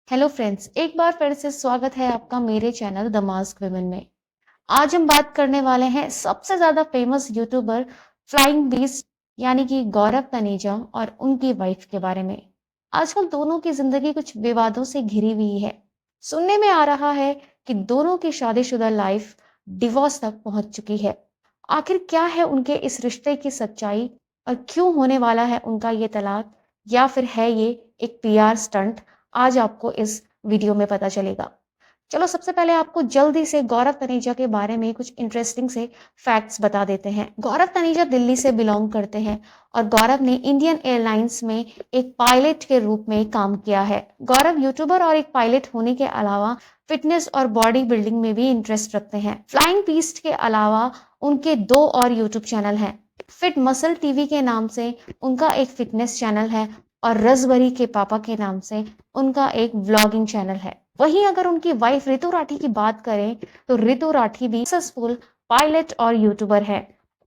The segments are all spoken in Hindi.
हेलो फ्रेंड्स, एक बार फिर से स्वागत है आपका मेरे चैनल द मास्क वुमेन में। आज हम बात करने वाले हैं सबसे ज्यादा फेमस यूट्यूबर फ्लाइंग बीस्ट यानी कि गौरव तनेजा और उनकी वाइफ के बारे में। आजकल दोनों की जिंदगी कुछ विवादों से घिरी हुई है। सुनने में आ रहा है कि दोनों की शादीशुदा लाइफ डिवोर्स तक पहुंच चुकी है। आखिर क्या है उनके इस रिश्ते की सच्चाई और क्यों होने वाला है उनका ये तलाक, या फिर है ये एक पीआर स्टंट? आज आपको इस वीडियो में पता चलेगा। चलो सबसे पहले आपको जल्दी से गौरव तनेजा के बारे में कुछ इंटरेस्टिंग से फैक्ट्स बता देते हैं। गौरव तनेजा दिल्ली से बिलोंग करते हैं और गौरव ने इंडियन एयरलाइंस में एक पायलट के रूप में काम किया है। गौरव यूट्यूबर और एक पायलट होने के अलावा फिटनेस और बॉडी बिल्डिंग में भी इंटरेस्ट रखते हैं। फ्लाइंग बीस्ट के अलावा उनके दो और यूट्यूब चैनल हैं। फिट मसल टीवी के नाम से उनका एक फिटनेस चैनल है और रसबरी के पापा के नाम से उनका एक व्लॉगिंग चैनल है। वहीं अगर उनकी वाइफ रितु राठी की बात करें तो रितु राठी भी सक्सेसफुल पायलट और यूट्यूबर है।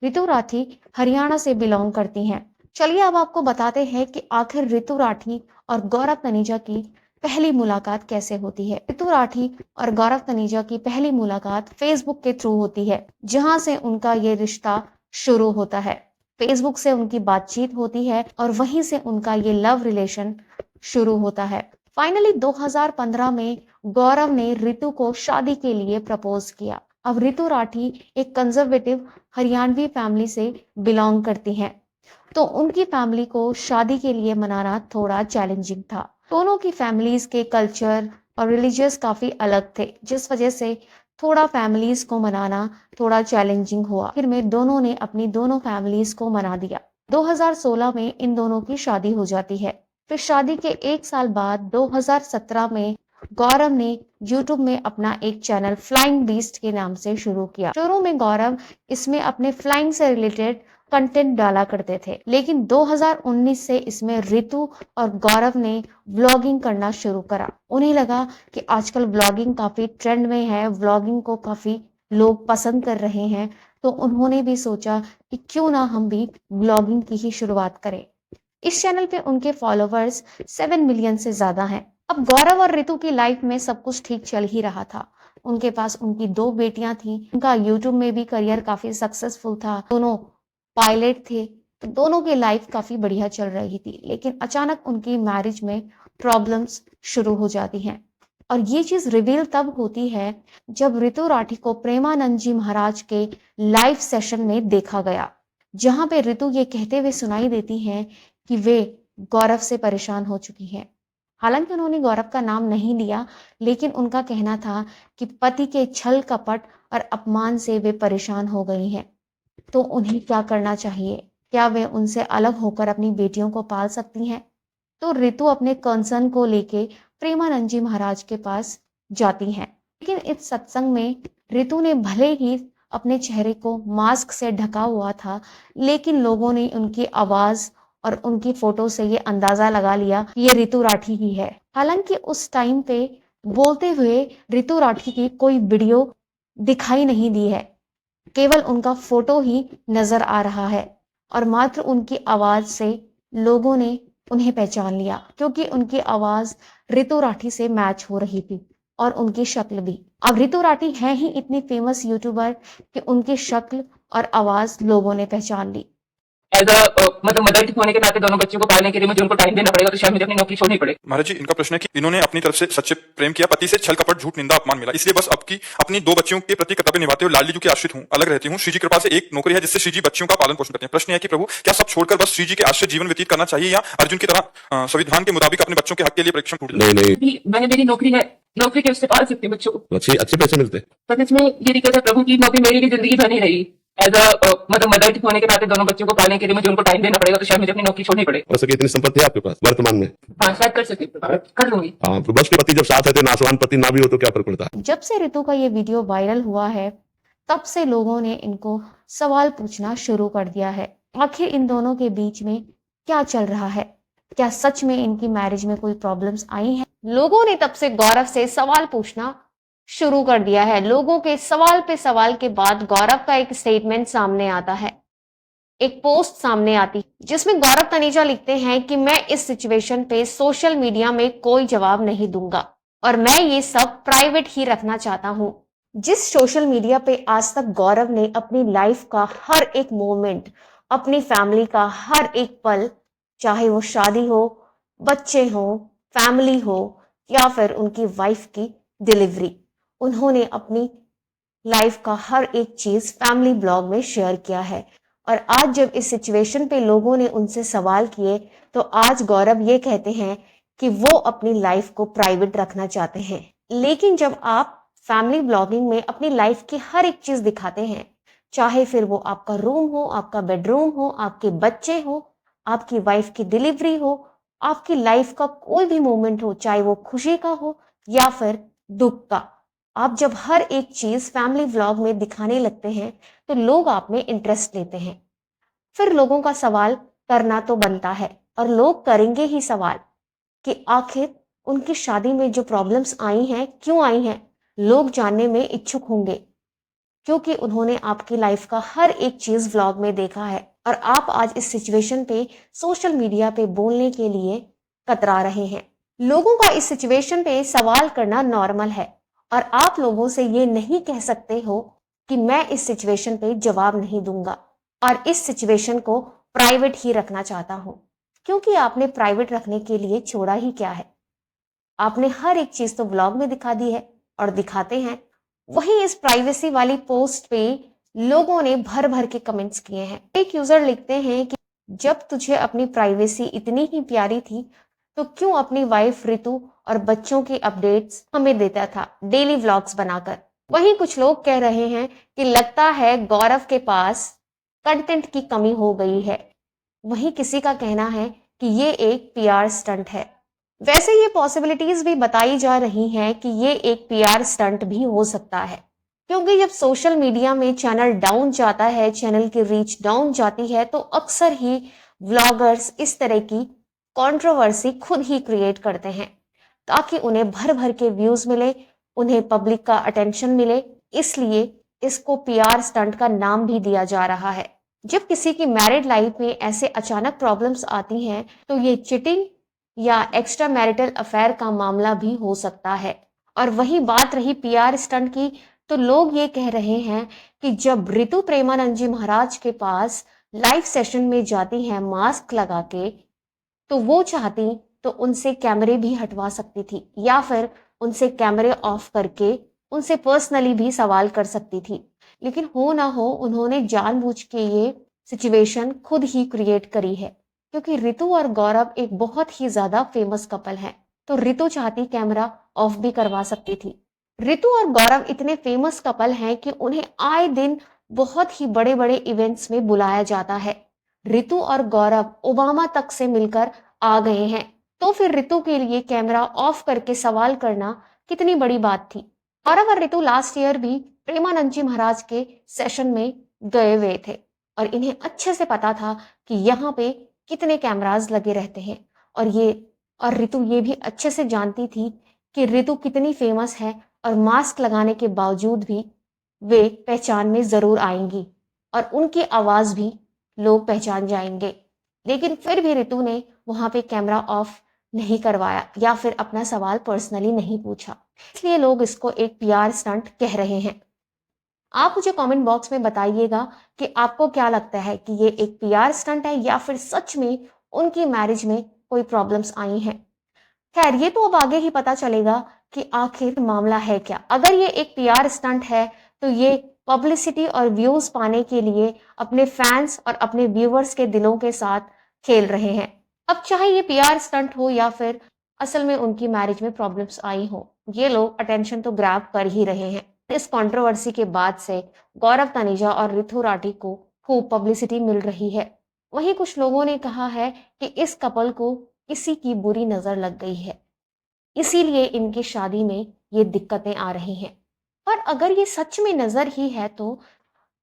रितु राठी हरियाणा से बिलोंग करती हैं। चलिए अब आपको बताते हैं कि आखिर रितु राठी और गौरव तनेजा की पहली मुलाकात कैसे होती है। रितु राठी और गौरव तनेजा की पहली मुलाकात फेसबुक के थ्रू होती है, जहां से उनका ये रिश्ता शुरू होता है। फेसबुक से उनकी बातचीत होती है और वहीं से उनका ये लव रिलेशन शुरू होता है। फाइनली 2015 में गौरव ने रितु को शादी के लिए प्रपोज किया। अब रितु राठी एक कंजर्वेटिव हरियाणवी फैमिली से बिलोंग करती हैं, तो उनकी फैमिली को शादी के लिए मनाना थोड़ा चैलेंजिंग था। दोनों की फैमिलीज के कल्चर और रिलीजियस काफी अलग थे, जिस वजह से थोड़ा फैमिलीज को मनाना थोड़ा चैलेंजिंग हुआ। फिर में दोनों ने अपनी दोनों फैमिलीज को मना दिया। 2016 में इन दोनों की शादी हो जाती है। फिर शादी के एक साल बाद 2017 में गौरव ने यूट्यूब में अपना एक चैनल फ्लाइंग बीस्ट के नाम से शुरू किया। शुरू में गौरव इसमें अपने फ्लाइंग से रिलेटेड कंटेंट डाला करते थे, लेकिन 2019 से इसमें रितु और गौरव ने व्लॉगिंग करना शुरू करा। उन्हें लगा कि आजकल व्लॉगिंग काफी ट्रेंड में है, व्लॉगिंग को काफी लोग पसंद कर रहे हैं, तो उन्होंने भी सोचा कि क्यों ना हम भी व्लॉगिंग की ही शुरुआत करें। इस चैनल पे उनके फॉलोवर्स 7 मिलियन से ज्यादा हैं। अब गौरव और रितु की लाइफ में सब कुछ ठीक चल ही रहा था। उनके पास उनकी दो बेटियां थीं। उनका यूट्यूब में भी करियर काफी सक्सेसफुल था। दोनों पायलट थे, तो दोनों की लाइफ काफी बढ़िया चल रही थी। लेकिन अचानक उनकी मैरिज में प्रॉब्लम्स शुरू हो जाती हैं। और ये चीज रिवील तब होती है जब रितु राठी को प्रेमानंद जी महाराज के लाइव सेशन में देखा गया, जहां पे रितु ये कहते हुए सुनाई देती हैं कि वे गौरव से परेशान हो चुकी हैं। हालांकि उन्होंने गौरव का नाम नहीं लिया, लेकिन उनका कहना था कि पति के छल कपट और अपमान से वे परेशान हो गई हैं, तो उन्हें क्या करना चाहिए? क्या वे उनसे अलग होकर अपनी बेटियों को पाल सकती हैं? तो रितु अपने कंसर्न को लेके प्रेमानंद जी महाराज के पास जाती हैं। लेकिन इस सत्संग में रितु ने भले ही अपने चेहरे को मास्क से ढका हुआ था, लेकिन लोगों ने उनकी आवाज और उनकी फोटो से ये अंदाजा लगा लिया ये रितु राठी ही है। हालांकि उस टाइम पे बोलते हुए रितु राठी की कोई वीडियो दिखाई नहीं दी है, केवल उनका फोटो ही नजर आ रहा है और मात्र उनकी आवाज से लोगों ने उन्हें पहचान लिया, क्योंकि उनकी आवाज रितु राठी से मैच हो रही थी और उनकी शक्ल भी। अब रितु राठी है ही इतनी फेमस यूट्यूबर कि उनकी शक्ल और आवाज लोगों ने पहचान ली। एज अ मतलब मदर होने के नाते दोनों बच्चों को पालने के लिए मुझे उनको टाइम देना पड़ेगा, तो शायद मुझे अपनी नौकरी छोड़नी पड़े। महाराज जी, इनका प्रश्न है कि इन्होंने अपनी तरफ से सच्चे प्रेम किया, पति से छल कपट झूठ निंदा अपमान मिला, इसलिए बस आपकी अपनी दो बच्चियों के प्रति कर्तव्य निभाते हुए लाडली जी के आश्रित हूँ, अलग रहती हूँ। श्री जी कृपा से एक नौकरी है जिससे श्री जी बच्चियों का पालन पोषण करते हैं। प्रश्न है कि प्रभु, क्या सब छोड़कर बस श्री जी के आश्रित जीवन व्यतीत करना चाहिए, या अर्जुन की तरह संविधान के मुताबिक अपने बच्चों के हक के लिए परीक्षण टूट नहीं नहीं, मैंने मेरी नौकरी है, नौकरी के उससे पाल सकती हूँ बच्चों को। अच्छे अच्छे पैसे मिलते हैं। पर इसमें ये दिक्कत है प्रभु की नौकरी मेरी भी जिंदगी बनी रही। एज अ मतलब मदर होने के नाते दोनों बच्चों को पालने के लिए मुझे उनको टाइम देना पड़ेगा, तो शायद मुझे अपनी नौकरी छोड़नी पड़े। हो सके इतनी संपत्ति है आपके पास वर्तमान में? हाँ, शायद कर सके, कर लूंगी। हाँ, तो बस के पति जब साथ रहते, नासवान पति ना भी हो तो क्या फर्क पड़ता है? जब से रितु का ये वीडियो वायरल हुआ है, तब से लोगों ने इनको सवाल पूछना शुरू कर दिया है। आखिर इन दोनों के बीच में क्या चल रहा है? क्या सच में इनकी मैरिज में कोई प्रॉब्लम्स आई हैं? लोगों ने तब से गौरव से सवाल पूछना शुरू कर दिया है। लोगों के सवाल पे सवाल के बाद गौरव का एक स्टेटमेंट सामने आता है। एक पोस्ट सामने आती जिसमें गौरव तनेजा लिखते हैं कि मैं इस सिचुएशन पे सोशल मीडिया में कोई जवाब नहीं दूंगा और मैं ये सब प्राइवेट ही रखना चाहता हूँ। जिस सोशल मीडिया पे आज तक गौरव ने अपनी लाइफ का हर एक मोमेंट, अपनी फैमिली का हर एक पल, चाहे वो शादी हो, बच्चे हो, फैमिली हो या फिर उनकी वाइफ की डिलीवरी, उन्होंने अपनी लाइफ का हर एक चीज फैमिली ब्लॉग में शेयर किया है। और आज जब इस सिचुएशन पे लोगों ने उनसे सवाल किए तो आज गौरव ये कहते हैं कि वो अपनी लाइफ को प्राइवेट रखना चाहते हैं। लेकिन जब आप फैमिली ब्लॉगिंग में अपनी लाइफ की हर एक चीज दिखाते हैं, चाहे फिर वो आपका रूम हो, आपका बेडरूम हो, आपके बच्चे हो, आपकी वाइफ की डिलीवरी हो, आपकी लाइफ का कोई भी मोमेंट हो, चाहे वो खुशी का हो या फिर दुख का, आप जब हर एक चीज फैमिली व्लॉग में दिखाने लगते हैं तो लोग आप में इंटरेस्ट लेते हैं। फिर लोगों का सवाल करना तो बनता है और लोग करेंगे ही सवाल कि आखिर उनकी शादी में जो प्रॉब्लम्स आई हैं, क्यों आई हैं? लोग जानने में इच्छुक होंगे क्योंकि उन्होंने आपकी लाइफ का हर एक चीज व्लॉग में देखा है और आप आज इस सिचुएशन पे सोशल मीडिया पे बोलने के लिए कतरा रहे हैं। लोगों का इस सिचुएशन पे सवाल करना नॉर्मल है और आप लोगों से ये नहीं कह सकते हो कि मैं इस सिचुएशन पे जवाब नहीं दूंगा और इस सिचुएशन को प्राइवेट ही रखना चाहता हूं, क्योंकि आपने प्राइवेट रखने के लिए छोड़ा ही क्या है? आपने हर एक चीज तो ब्लॉग में दिखा दी है और दिखाते हैं। वहीं इस प्राइवेसी वाली पोस्ट पे लोगों ने भर भर के कमेंट्स किए हैं। एक यूजर लिखते हैं कि जब तुझे अपनी प्राइवेसी इतनी ही प्यारी थी तो क्यों अपनी वाइफ रितु और बच्चों की अपडेट्स हमें देता था डेली व्लॉग्स बनाकर। वहीं कुछ लोग कह रहे हैं कि लगता है गौरव के पास कंटेंट की कमी हो गई है। वहीं किसी का कहना है कि ये एक पीआर स्टंट है। वैसे ये पॉसिबिलिटीज भी बताई जा रही हैं कि ये एक पीआर स्टंट भी हो सकता है, क्योंकि जब सोशल मीडिया में चैनल डाउन जाता है, चैनल की रीच डाउन जाती है तो अक्सर ही व्लॉगर्स इस तरह की कंट्रोवर्सी खुद ही क्रिएट करते हैं ताकि उन्हें भर भर के व्यूज मिले, उन्हें पब्लिक का अटेंशन मिले। इसलिए इसको पीआर स्टंट का नाम भी दिया जा रहा है। जब किसी की मैरिड लाइफ में ऐसे अचानक प्रॉब्लम्स आती हैं तो ये चिटिंग या एक्स्ट्रा मैरिटल अफेयर का मामला भी हो सकता है। और वही बात रही पीआर स्टंट की, तो लोग ये कह रहे हैं कि जब रितु प्रेमानंद जी महाराज के पास लाइव सेशन में जाती हैं मास्क लगा के, तो वो चाहती तो उनसे कैमरे भी हटवा सकती थी या फिर उनसे कैमरे ऑफ करके उनसे पर्सनली भी सवाल कर सकती थी। लेकिन हो ना हो उन्होंने जानबूझ के ये सिचुएशन खुद ही क्रिएट करी है, क्योंकि रितु और गौरव एक बहुत ही ज्यादा फेमस कपल है। तो रितु चाहती कैमरा ऑफ भी करवा सकती थी। रितु और गौरव इतने फेमस कपल हैं कि उन्हें आए दिन बहुत ही बड़े बड़े इवेंट्स में बुलाया जाता है। रितु और गौरव ओबामा तक से मिलकर आ गए हैं, तो फिर रितु के लिए कैमरा ऑफ करके सवाल करना कितनी बड़ी बात थी। गौरव और रितु लास्ट ईयर भी प्रेमानंद जी महाराज के सेशन में गए हुए थे और इन्हें अच्छे से पता था कि यहाँ पे कितने कैमरास लगे रहते हैं और रितु ये भी अच्छे से जानती थी कि रितु कितनी फेमस है और मास्क लगाने के बावजूद भी वे पहचान में जरूर आएंगी और उनकी आवाज भी लोग पहचान जाएंगे। लेकिन फिर भी रितु ने वहां पे कैमरा ऑफ नहीं करवाया या फिर अपना सवाल पर्सनली नहीं पूछा, इसलिए लोग इसको एक पीआर स्टंट कह रहे हैं। आप मुझे कमेंट बॉक्स में बताइएगा कि आपको क्या लगता है कि ये एक पीआर स्टंट है या फिर सच में उनकी मैरिज में कोई प्रॉब्लम्स आई हैं। खैर ये तो अब आगे ही पता चलेगा कि आखिर मामला है क्या। अगर ये एक पीआर स्टंट है तो ये पब्लिसिटी और व्यूज पाने के लिए अपने फैंस और अपने व्यूअर्स के दिलों के साथ खेल रहे हैं। अब चाहे ये पीआर स्टंट हो या फिर असल में उनकी मैरिज में प्रॉब्लम्स आई हो, ये लोग अटेंशन तो ग्रैब कर ही रहे हैं। इस कंट्रोवर्सी के बाद से गौरव तनेजा और रितु राठी को खूब पब्लिसिटी मिल रही है। वहीं कुछ लोगों ने कहा है कि इस कपल को किसी की बुरी नजर लग गई है, इसीलिए इनकी शादी में ये दिक्कतें आ रही हैं। और अगर ये सच में नजर ही है तो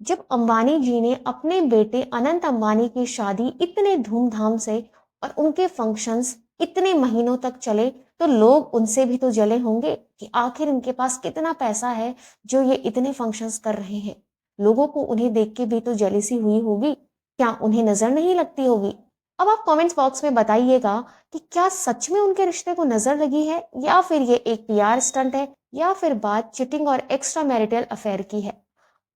जब अंबानी जी ने अपने बेटे अनंत अंबानी की शादी इतने धूमधाम से और उनके फंक्शंस इतने महीनों तक चले तो लोग उनसे भी तो जले होंगे कि आखिर इनके पास कितना पैसा है जो ये इतने फंक्शंस कर रहे हैं। लोगों को उन्हें देख के भी तो जेलिसी हुई होगी। क्या उन्हें नजर नहीं लगती होगी? अब आप कमेंट्स बॉक्स में बताइएगा कि क्या सच में उनके रिश्ते को नजर लगी है, या फिर ये एक पीआर स्टंट है, या फिर बात चिटिंग और एक्स्ट्रा मैरिटल अफेयर की है।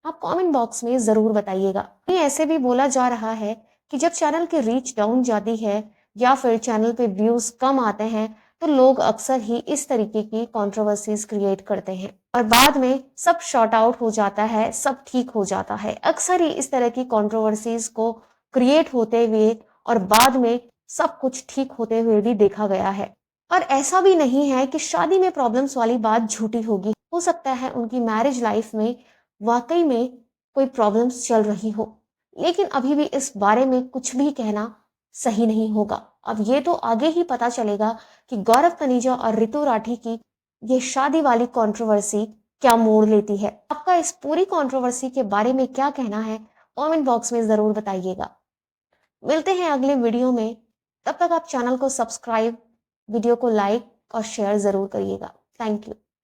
आप कमेंट बॉक्स में जरूर बताइएगा। ये ऐसे भी बोला जा रहा है कि जब चैनल की रीच डाउन जाती है या फिर चैनल पे व्यूज कम आते हैं तो लोग अक्सर ही इस तरीके की कंट्रोवर्सीज क्रिएट करते हैं और बाद में सब शॉर्ट आउट हो जाता है, सब ठीक हो जाता है। अक्सर ही इस तरह की कंट्रोवर्सीज को क्रिएट होते हुए और बाद में सब कुछ ठीक होते हुए भी देखा गया है। और ऐसा भी नहीं है कि शादी में प्रॉब्लम्स वाली बात झूठी होगी। हो सकता है उनकी मैरिज लाइफ में वाकई में कोई प्रॉब्लम्स चल रही हो, लेकिन अभी भी इस बारे में कुछ भी कहना सही नहीं होगा। अब ये तो आगे ही पता चलेगा कि गौरव तनेजा और ऋतु राठी की ये शादी वाली कंट्रोवर्सी क्या मोड़ लेती है। आपका इस पूरी कंट्रोवर्सी के बारे में क्या कहना है, कमेंट बॉक्स में जरूर बताइएगा। मिलते हैं अगले वीडियो में, तब तक आप चैनल को सब्सक्राइब, वीडियो को लाइक और शेयर जरूर करिएगा। Thank you.